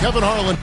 Kevin Harlan.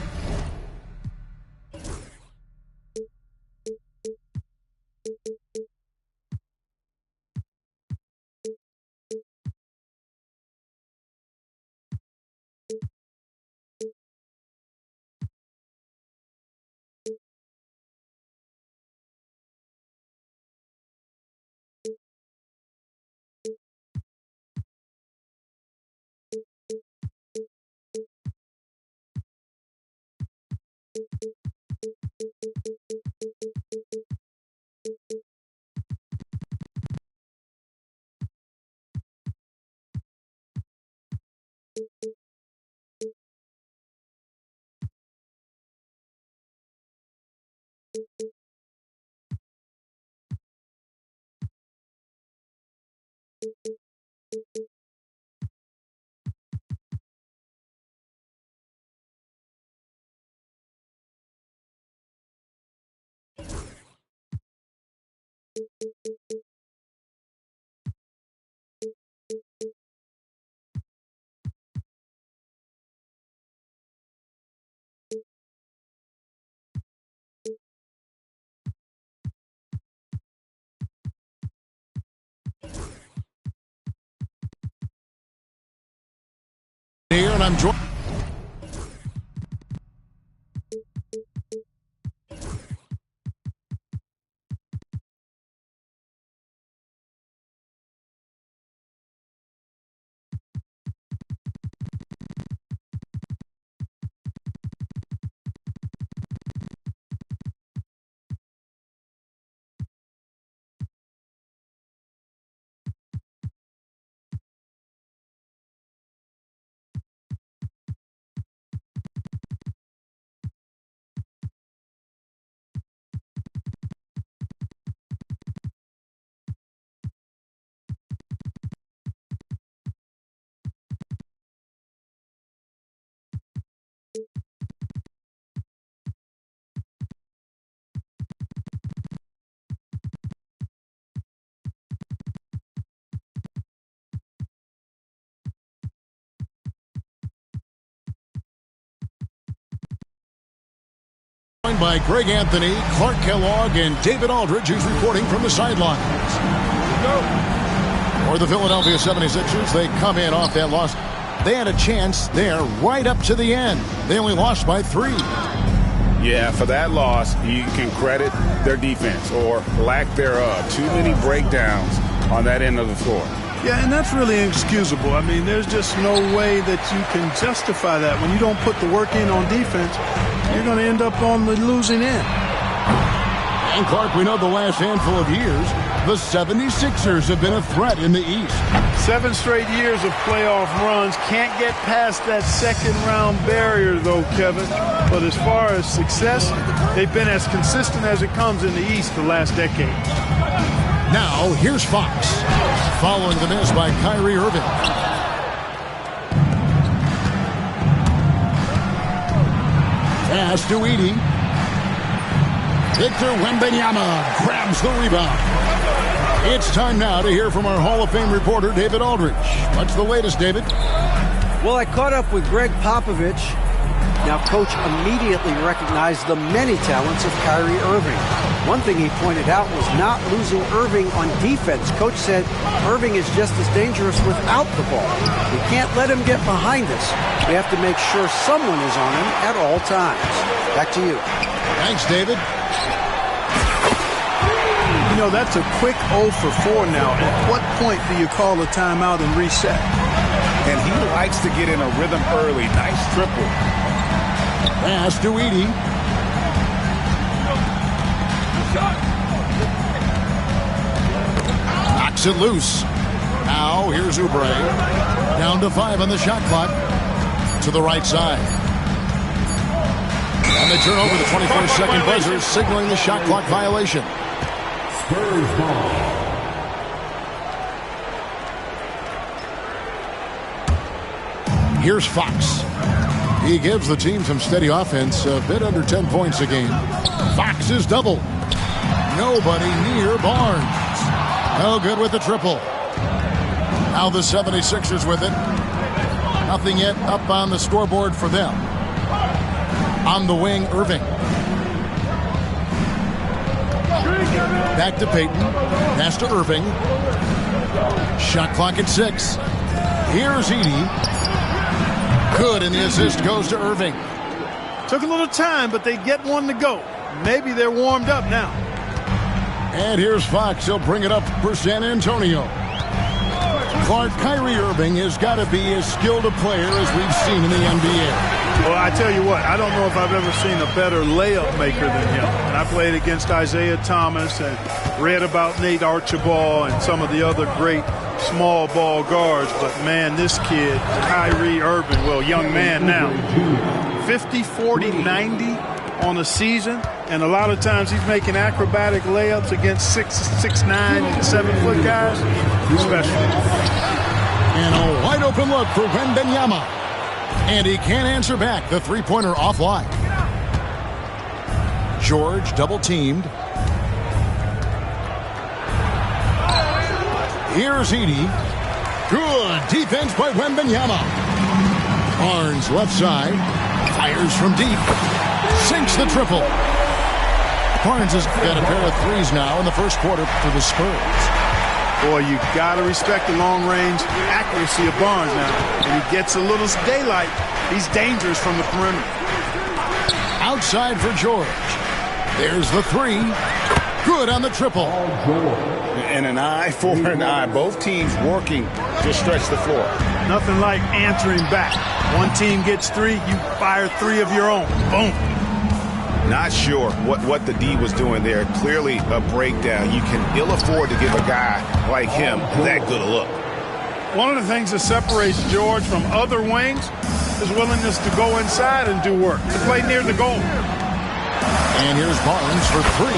Here, and I'm joined. By Greg Anthony, Clark Kellogg, and David Aldridge, who's reporting from the sidelines. For the Philadelphia 76ers, they come in off that loss. They had a chance there right up to the end. They only lost by 3. Yeah, for that loss, you can credit their defense or lack thereof. Too many breakdowns on that end of the floor. Yeah, and that's really inexcusable. I mean, there's just no way that you can justify that. When you don't put the work in on defense, you're going to end up on the losing end. And Clark, we know the last handful of years, the 76ers have been a threat in the East. 7 straight years of playoff runs. Can't get past that second-round barrier, though, Kevin. But as far as success, they've been as consistent as it comes in the East the last decade. Now, here's Fox, following the miss by Kyrie Irving. Pass to Edey. Victor Wembanyama grabs the rebound. It's time now to hear from our Hall of Fame reporter, David Aldridge. What's the latest, David? Well, I caught up with Greg Popovich. Now, Coach immediately recognized the many talents of Kyrie Irving. One thing he pointed out was not losing Irving on defense. Coach said Irving is just as dangerous without the ball. We can't let him get behind us. We have to make sure someone is on him at all times. Back to you. Thanks, David. You know, that's a quick 0 for 4 now. At what point do you call a timeout and reset? And he likes to get in a rhythm early. Nice triple. Pass to Edey. Knocks it loose. Now here's Oubre. Down to 5 on the shot clock. To the right side. And they turn over the 24-second buzzer, signaling the shot clock violation. Spurs ball. Here's Fox. He gives the team some steady offense, a bit under 10 points a game. Fox is double. Nobody near Barnes. No good with the triple. Now the 76ers with it. Nothing yet up on the scoreboard for them. On the wing, Irving. Back to Payton. Pass to Irving. Shot clock at 6. Here's Edey. Good, and the assist goes to Irving. Took a little time, but they get one to go. Maybe they're warmed up now. And here's Fox. He'll bring it up for San Antonio. Clark, Kyrie Irving has got to be as skilled a player as we've seen in the NBA. Well, I tell you what, I don't know if I've ever seen a better layup maker than him. And I played against Isaiah Thomas and read about Nate Archibald and some of the other great small ball guards. But, man, this kid, Kyrie Irving, well, young man now, 50, 40, 90 on a season. And a lot of times he's making acrobatic layups against 6'9", and 7-foot guys. Special. And a wide open look for Wembanyama. And he can't answer back. The three-pointer offline. George double-teamed. Here's Edey. Good defense by Wembanyama. Barnes left side. Fires from deep. Sinks the triple. Barnes has got a pair of threes now in the first quarter for the Spurs. Boy, you got to respect the long-range accuracy of Barnes now. And he gets a little daylight. He's dangerous from the perimeter. Outside for George. There's the three. Good on the triple. And an eye for an eye. Both teams working to stretch the floor. Nothing like answering back. One team gets 3, you fire 3 of your own. Boom. Not sure what the D was doing there. Clearly a breakdown. You can ill afford to give a guy like him that good a look. One of the things that separates George from other wings is willingness to go inside and do work, to play near the goal. And here's Barnes for 3.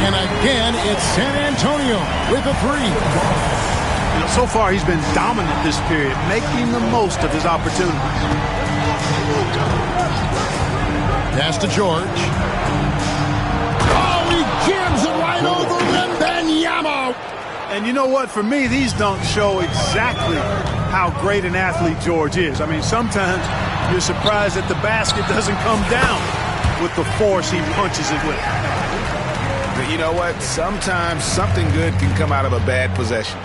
And again, it's San Antonio with a 3. You know, so far he's been dominant this period, making the most of his opportunities. Pass to George. Oh, he jams it right over Wembanyama. And you know what? For me, these dunks show exactly how great an athlete George is. I mean, sometimes you're surprised that the basket doesn't come down with the force he punches it with. But you know what? Sometimes something good can come out of a bad possession.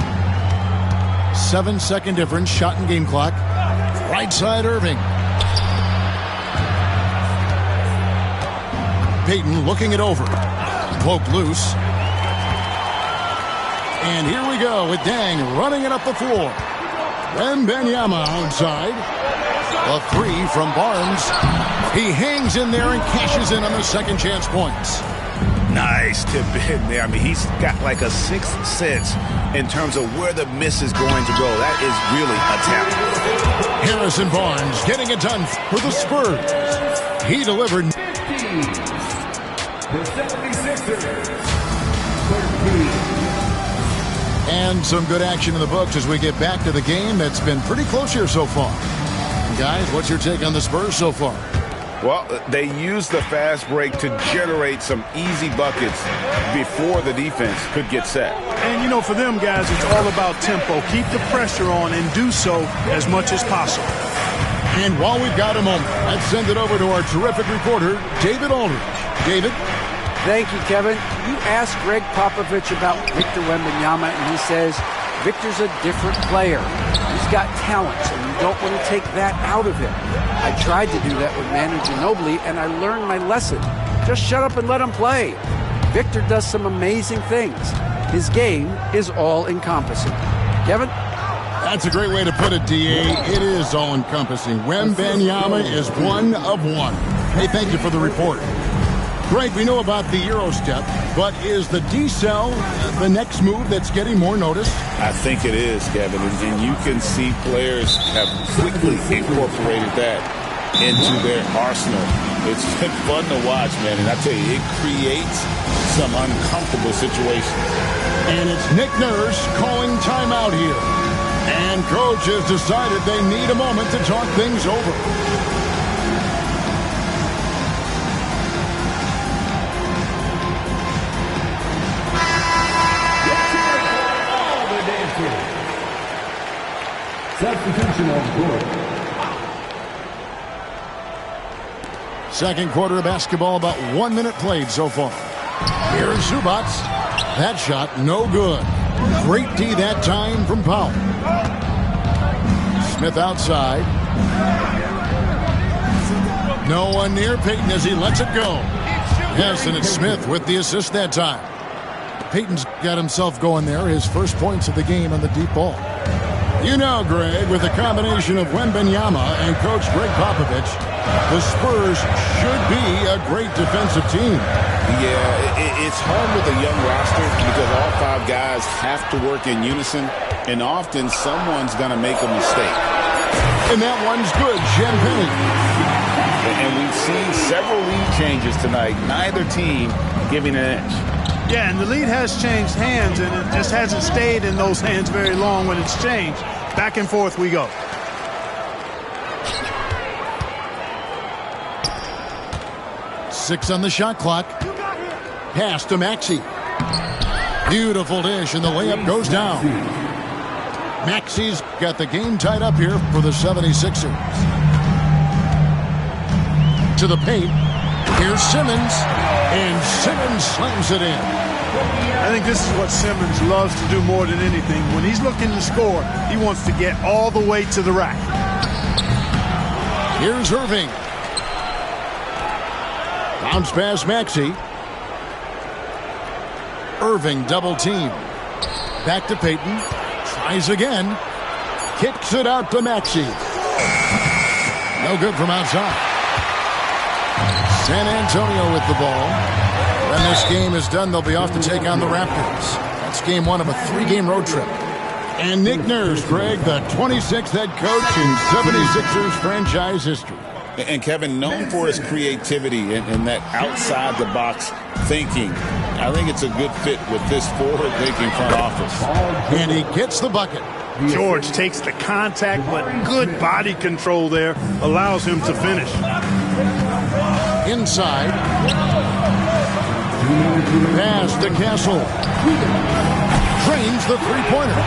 7-second difference, shot and game clock. Right side, Irving. Payton looking it over. Poke loose. And here we go with Dang running it up the floor. Wembanyama outside. A 3 from Barnes. He hangs in there and cashes in on the second chance points. Nice tip in there. I mean, he's got like a sixth sense in terms of where the miss is going to go. That is really a talent. Harrison Barnes getting it done for the Spurs. He delivered. The 76ers, 13. And some good action in the books as we get back to the game that's been pretty close here so far. Guys, what's your take on the Spurs so far? Well, they used the fast break to generate some easy buckets before the defense could get set. And, you know, for them guys, it's all about tempo. Keep the pressure on and do so as much as possible. And while we've got a moment, let's send it over to our terrific reporter, David Aldridge. David? Thank you, Kevin. You asked Greg Popovich about Victor Wembanyama, and he says Victor's a different player. He's got talents, and you don't want to take that out of him. I tried to do that with Manu Ginobili, and I learned my lesson. Just shut up and let him play. Victor does some amazing things. His game is all-encompassing. Kevin? That's a great way to put it, D.A. It is all-encompassing. Wembanyama is one of one. Hey, thank you for the report. Greg, we know about the Euro step, but is the D-cell the next move that's getting more notice? I think it is, Kevin, and you can see players have quickly incorporated that into their arsenal. It's been fun to watch, man, and I tell you, it creates some uncomfortable situations. And it's Nick Nurse calling timeout here. And coach has decided they need a moment to talk things over. Substitution on the board. Second quarter of basketball, about 1 minute played so far. Here's Zubac. That shot, no good. Great D that time from Powell. Smith outside. No one near Payton as he lets it go. Yes, and it's Smith with the assist that time. Payton's got himself going there. His first points of the game on the deep ball. You know, Greg, with the combination of Wembanyama and Coach Greg Popovich, the Spurs should be a great defensive team. Yeah, it's hard with a young roster because all 5 guys have to work in unison, and often someone's going to make a mistake. And that one's good, Champagne. And we've seen several lead changes tonight, neither team giving an edge. Yeah, and the lead has changed hands, and it just hasn't stayed in those hands very long when it's changed. Back and forth we go. Six on the shot clock. Pass to Maxey. Beautiful dish, and the layup goes down. Maxey's got the game tied up here for the 76ers. To the paint. Here's Simmons, and Simmons slams it in. I think this is what Simmons loves to do more than anything. When he's looking to score, he wants to get all the way to the rack. Here's Irving. Bounce pass Maxey. Irving double team. Back to Payton. Tries again. Kicks it out to Maxey. No good from outside. San Antonio with the ball. When this game is done, they'll be off to take on the Raptors. That's game 1 of a 3-game road trip. And Nick Nurse, Greg, the 26th head coach in 76ers franchise history. And Kevin, known for his creativity and that outside-the-box thinking, I think it's a good fit with this forward-thinking front office. And he gets the bucket. George takes the contact, but good body control there allows him to finish. Inside. Pass to Castle. Drains the three-pointer.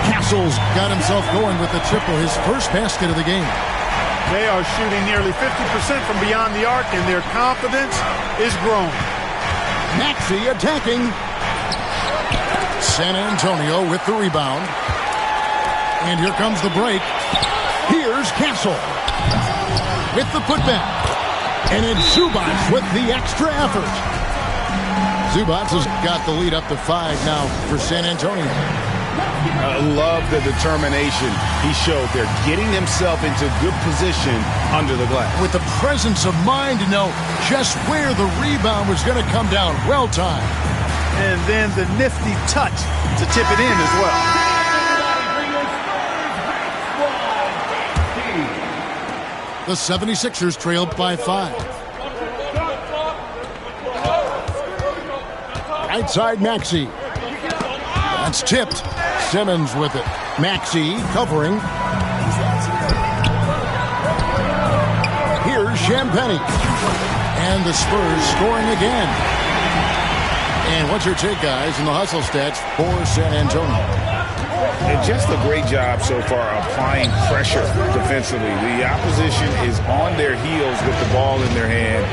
Castle's got himself going with the triple, his first basket of the game. They are shooting nearly 50% from beyond the arc, and their confidence is growing. Maxey attacking. San Antonio with the rebound. And here comes the break. Here's Castle with the putback. And it's Zubac with the extra effort. Zubac has got the lead up to 5 now for San Antonio. I love the determination he showed there, getting himself into good position under the glass. With the presence of mind to know just where the rebound was going to come down. Well timed. And then the nifty touch to tip it in as well. The 76ers trailed by 5. Right side Maxey. That's tipped. Simmons with it. Maxey covering. Here's Champagne. And the Spurs scoring again. And what's your take, guys, in the hustle stats for San Antonio? And just a great job so far applying pressure defensively. The opposition is on their heels with the ball in their hand.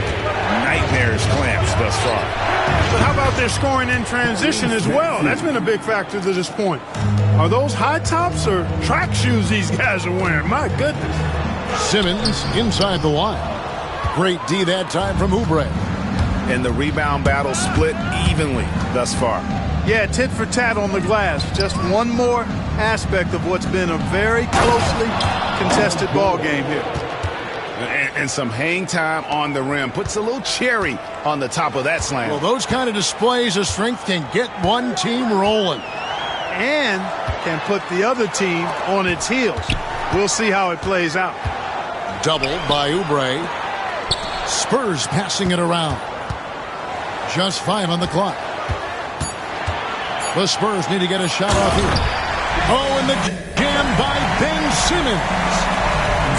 Nightmares clamps thus far. But how about their scoring in transition as well? That's been a big factor to this point. Are those high tops or track shoes these guys are wearing? My goodness. Simmons inside the line. Great D that time from Oubre. And the rebound battle split evenly thus far. Yeah, tit for tat on the glass. Just one more aspect of what's been a very closely contested ball game here. And some hang time on the rim. Puts a little cherry on the top of that slam. Well, those kind of displays of strength can get one team rolling. And can put the other team on its heels. We'll see how it plays out. Doubled by Oubre. Spurs passing it around. Just 5 on the clock. The Spurs need to get a shot off here. Oh, and the jam by Ben Simmons.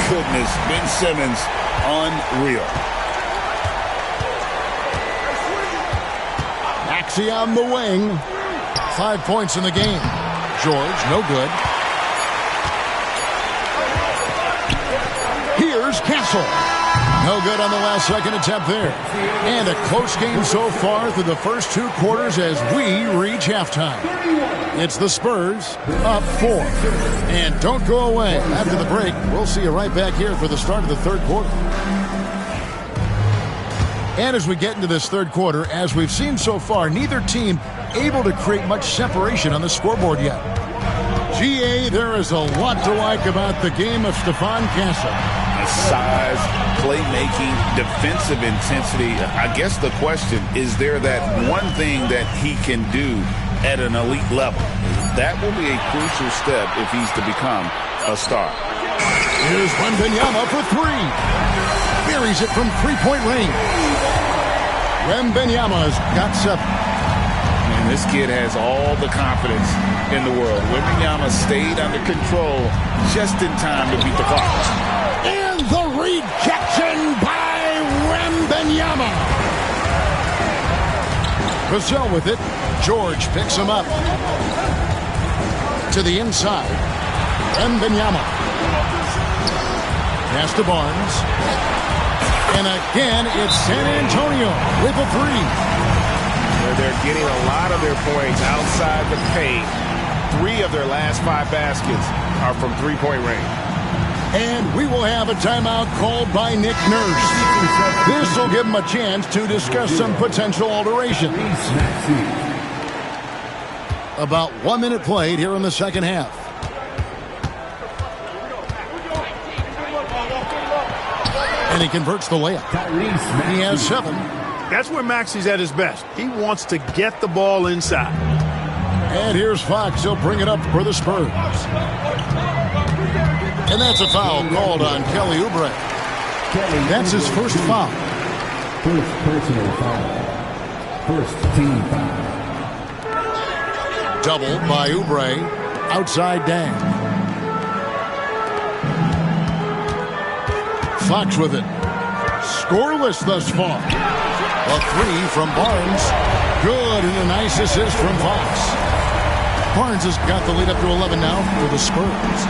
Goodness, Ben Simmons, unreal. Maxey on the wing. 5 points in the game. George, no good. Here's Castle. No good on the last second attempt there. And a close game so far through the first 2 quarters as we reach halftime. It's the Spurs up 4. And don't go away. After the break, we'll see you right back here for the start of the third quarter. And as we get into this third quarter, as we've seen so far, neither team able to create much separation on the scoreboard yet. GA, there is a lot to like about the game of Stephon Castle. Size, playmaking, defensive intensity. I guess the question, is there that one thing that he can do at an elite level? That will be a crucial step if he's to become a star. Here's Wembanyama for 3. Buries it from 3-point range. Wembanyama's got 7. And this kid has all the confidence in the world. Wembanyama stayed under control just in time to beat the clock. And the rejection by Wembanyama. Vassell with it. George picks him up. To the inside. Wembanyama. Pass to Barnes. And again, it's San Antonio with a 3. They're getting a lot of their points outside the paint. 3 of their last 5 baskets are from 3-point range. And we will have a timeout called by Nick Nurse. This will give him a chance to discuss some potential alterations. About 1 minute played here in the second half. And he converts the layup. He has 7. That's where Maxey's at his best. He wants to get the ball inside. And here's Fox. He'll bring it up for the Spurs. And that's a foul called on Kelly Oubre. That's his first foul. First personal foul. First team foul. Double by Oubre. Outside Dang. Fox with it. Scoreless thus far. A 3 from Barnes. Good, and a nice assist from Fox. Barnes has got the lead up to 11 now for the Spurs.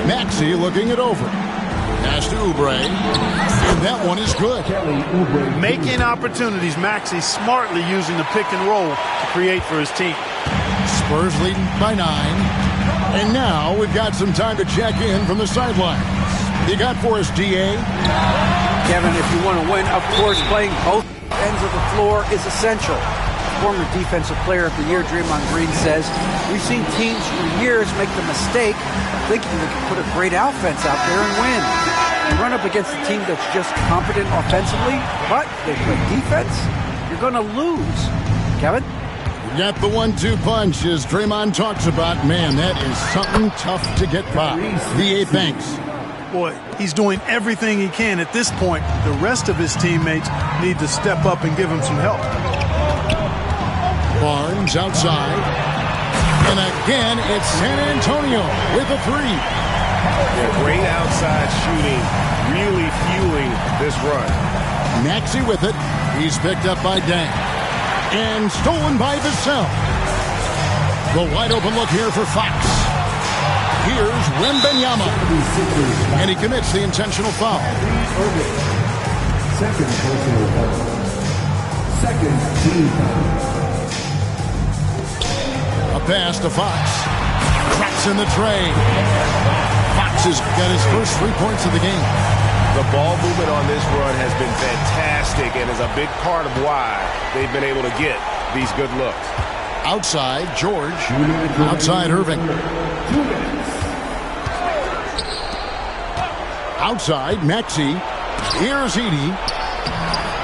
Maxey looking it over. Pass to Oubre. And that one is good. Making opportunities. Maxey smartly using the pick and roll to create for his team. Spurs leading by 9. And now we've got some time to check in from the sidelines. You got for us, DA? Kevin, if you want to win, of course, playing both ends of the floor is essential. Former Defensive Player of the Year, Draymond Green, says, we've seen teams for years make the mistake of thinking they can put a great offense out there and win. You run up against a team that's just competent offensively, but they play defense, you're going to lose. Kevin? Got the 1-2 punch as Draymond talks about. Man, that is something tough to get by. D.A. thanks. Boy, he's doing everything he can at this point. The rest of his teammates need to step up and give him some help. Barnes outside. And again, it's San Antonio with a 3. Yeah, great outside shooting, really fueling this run. Maxey with it. He's picked up by Dang. And stolen by Vassell. The wide open look here for Fox. Here's Wembanyama. And he commits the intentional foul. Second personal foul. Second team foul. A pass to Fox. Cracks in the tray. Fox has got his first 3 points of the game. The ball movement on this run has been fantastic and is a big part of why they've been able to get these good looks. Outside, George. Outside, Irving. Outside, Maxey. Here's Edey.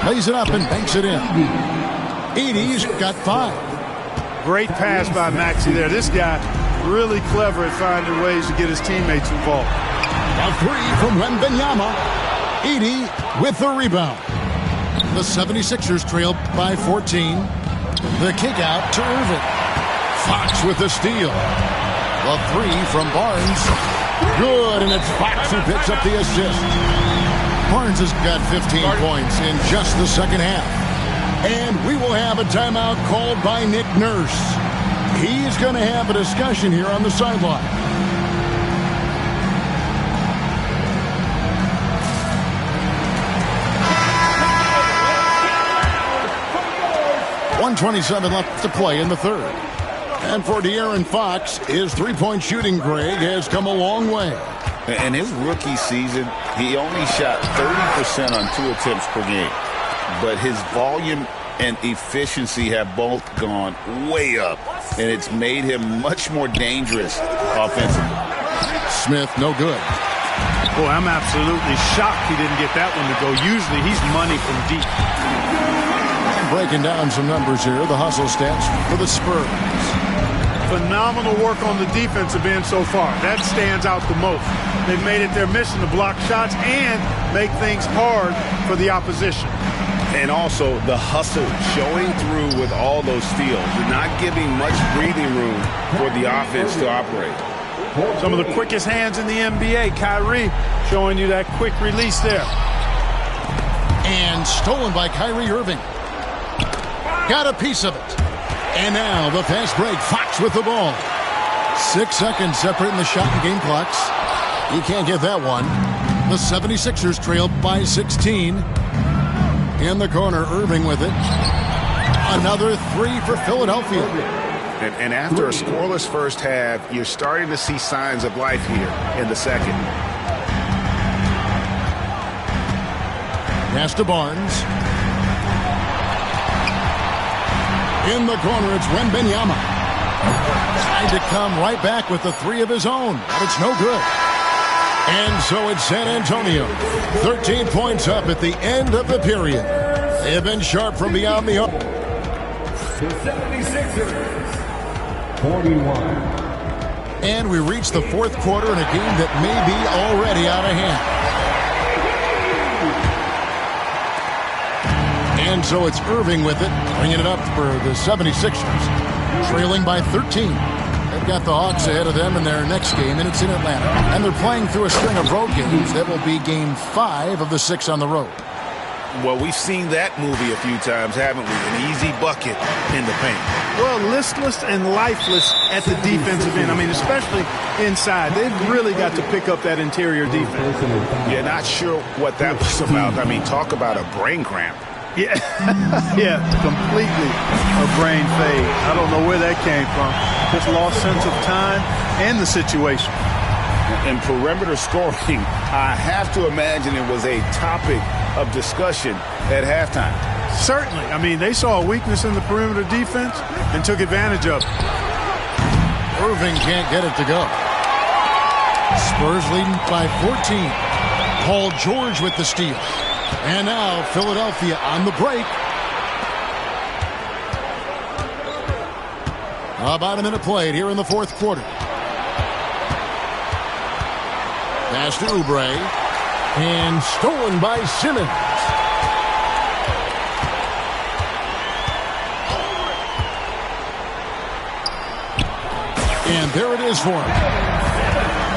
Lays it up and banks it in. Edey's got 5. Great pass by Maxey there. This guy really clever at finding ways to get his teammates involved. A 3 from Wembanyama. Edey with the rebound. The 76ers trail by 14. The kick out to Irving. Fox with the steal. The 3 from Barnes. Good, and it's Fox who picks up the assist. Barnes has got 15 points in just the second half. And we will have a timeout called by Nick Nurse. He's going to have a discussion here on the sideline. 2:27 left to play in the third. And for De'Aaron Fox, his three-point shooting, Greg, has come a long way. In his rookie season, he only shot 30% on 2 attempts per game. But his volume and efficiency have both gone way up. And it's made him much more dangerous offensively. Smith, no good. Boy, I'm absolutely shocked he didn't get that one to go. Usually he's money from deep. Breaking down some numbers here, the hustle stats for the Spurs. Phenomenal work on the defensive end so far. That stands out the most. They've made it their mission to block shots and make things hard for the opposition. And also the hustle showing through with all those steals. You're not giving much breathing room for the offense to operate. Some of the quickest hands in the NBA. Kyrie showing you that quick release there. And stolen by Kyrie Irving. Got a piece of it. And now the fast break. Fox with the ball. 6 seconds separating the shot and game clocks. He can't get that one. The 76ers trailed by 16. In the corner, Irving with it. Another three for Philadelphia. And after a scoreless first half, you're starting to see signs of life here in the second. Pass to Barnes. In the corner, it's Wembanyama. Tried to come right back with the three of his own, but it's no good. And so it's San Antonio. 13 points up at the end of the period. They have been sharp from beyond the arc. The 76ers, 41. And we reach the fourth quarter in a game that may be already out of hand. And so it's Irving with it, bringing it up for the 76ers, trailing by 13. They've got the Hawks ahead of them in their next game, and it's in Atlanta. And they're playing through a string of road games. That will be game 5 of the 6 on the road. Well, we've seen that movie a few times, haven't we? An easy bucket in the paint. Well, listless and lifeless at the defensive end. I mean, especially inside. They've really got to pick up that interior defense. Yeah, not sure what that was about. I mean, talk about a brain cramp. Yeah, yeah, completely a brain fade. I don't know where that came from. Just lost sense of time and the situation. And perimeter scoring, I have to imagine it was a topic of discussion at halftime. Certainly. I mean, they saw a weakness in the perimeter defense and took advantage of it. Irving can't get it to go. Spurs leading by 14. Paul George with the steal. And now Philadelphia on the break. About a minute played here in the fourth quarter. Pass to Oubre. And stolen by Simmons. And there it is for him.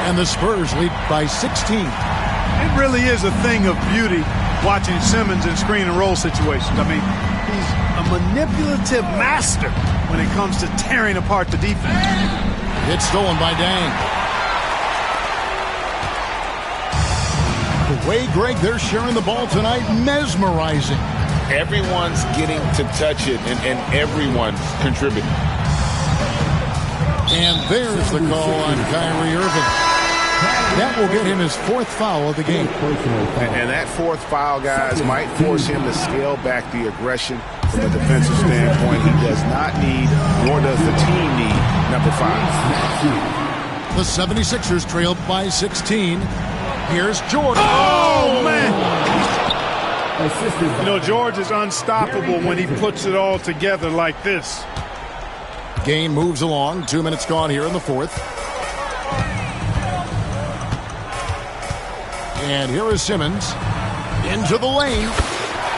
And the Spurs lead by 16. It really is a thing of beauty watching Simmons in screen and roll situations. I mean, he's a manipulative master when it comes to tearing apart the defense. It's stolen by Dang. The way, Greg, they're sharing the ball tonight, mesmerizing. Everyone's getting to touch it, and everyone's contributing. And there's the call on Kyrie Irving. That will get him his fourth foul of the game. And that fourth foul, guys, might force him to scale back the aggression from a defensive standpoint. He does not need, nor does the team need, number 5. The 76ers trailed by 16. Here's Jordan. Oh, man. You know, George is unstoppable when he puts it all together like this. Game moves along. 2 minutes gone here in the fourth. And here is Simmons into the lane.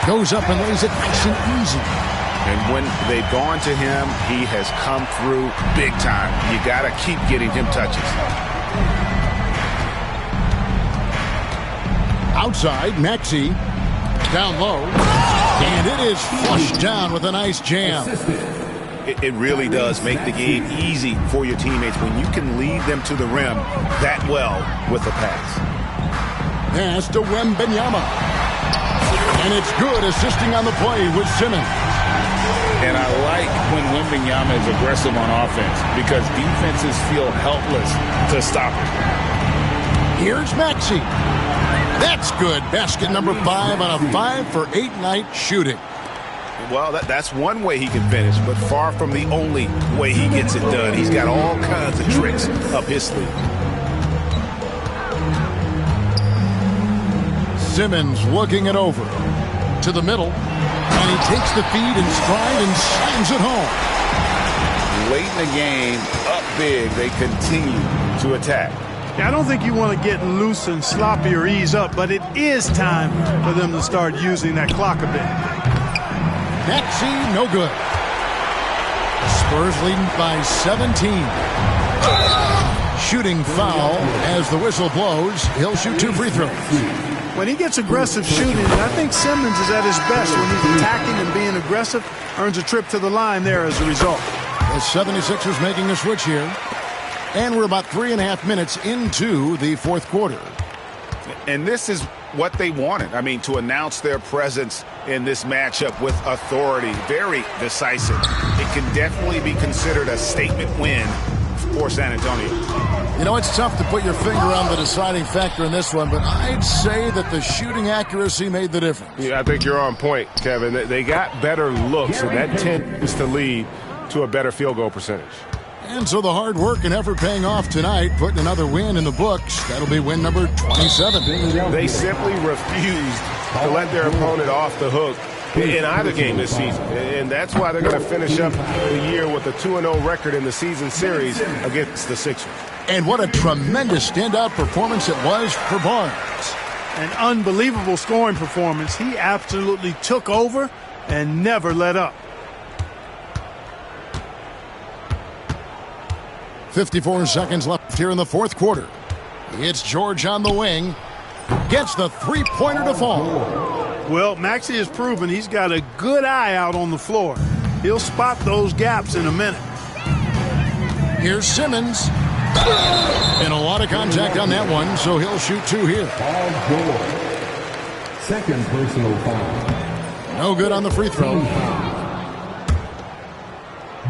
Goes up and lays it nice and easy. And when they've gone to him, he has come through big time. You got to keep getting him touches. Outside, Maxey down low. And it is flushed down with a nice jam. It really does make the game easy for your teammates when you can lead them to the rim that well with a pass. Pass to Wembanyama. And it's good, assisting on the play with Simmons. And I like when Wembanyama is aggressive on offense because defenses feel helpless to stop it. Here's Maxey. That's good. Basket number 5 on a 5-for-8 night shooting. Well, that's one way he can finish, but far from the only way he gets it done. He's got all kinds of tricks up his sleeve. Simmons looking it over to the middle, and he takes the feed in stride and slams it home. Late in the game, up big, they continue to attack. I don't think you want to get loose and sloppy or ease up, but it is time for them to start using that clock a bit. Maxey, no good. Spurs leading by 17. Shooting foul as the whistle blows. He'll shoot 2 free throws. When he gets aggressive shooting, and I think Simmons is at his best when he's attacking and being aggressive, earns a trip to the line there as a result. The 76ers making a switch here. And we're about 3.5 minutes into the fourth quarter. And this is what they wanted. I mean, to announce their presence in this matchup with authority. Very decisive. It can definitely be considered a statement win for San Antonio. You know, it's tough to put your finger on the deciding factor in this one, but I'd say that the shooting accuracy made the difference. Yeah, I think you're on point, Kevin. They got better looks, and that tends to lead to a better field goal percentage. And so the hard work and effort paying off tonight, putting another win in the books. That'll be win number 27. They simply refused to let their opponent off the hook in either game this season. And that's why they're going to finish up the year with a 2-0 record in the season series against the Sixers. And what a tremendous standout performance it was for Barnes. An unbelievable scoring performance. He absolutely took over and never let up. 54 seconds left here in the fourth quarter. It's George on the wing. Gets the three-pointer to fall. Well, Maxey has proven he's got a good eye out on the floor. He'll spot those gaps in a minute. Here's Simmons. And a lot of contact on that one, so he'll shoot 2 here. Second personal foul. No good on the free throw.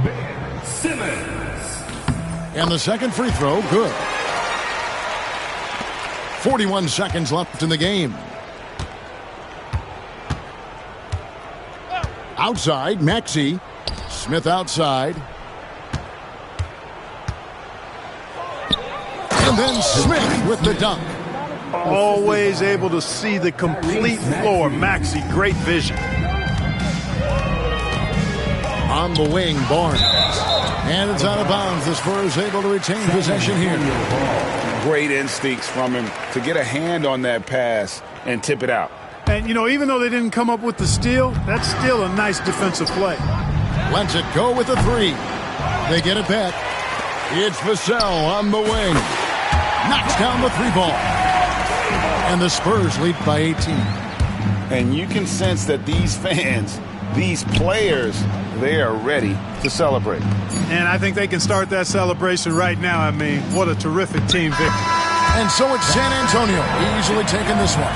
Ben Simmons. And the second free throw, good. 41 seconds left in the game. Outside, Maxey. Smith outside. And then Smith with the dunk. Always able to see the complete floor. Maxey, great vision. On the wing, Barnes. And it's out of bounds. The Spurs able to retain possession here. Great instincts from him to get a hand on that pass and tip it out. And, you know, even though they didn't come up with the steal, that's still a nice defensive play. Lets it go with a 3. They get it back. It's Vassell on the wing. Knocks down the 3 ball. And the Spurs lead by 18. And you can sense that these fans, these players, they are ready to celebrate. And I think they can start that celebration right now. I mean, what a terrific team victory. And so it's San Antonio easily taking this one.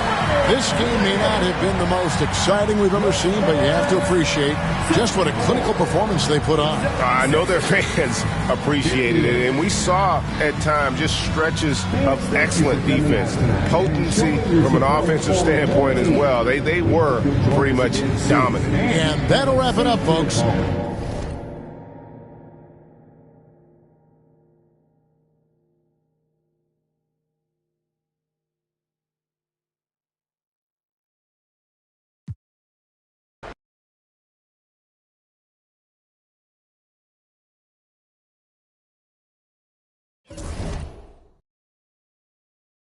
This game may not have been the most exciting we've ever seen, but you have to appreciate just what a clinical performance they put on. I know their fans appreciated it, and we saw at times just stretches of excellent defense, potency from an offensive standpoint as well. They were pretty much dominant. And that'll wrap it up, folks.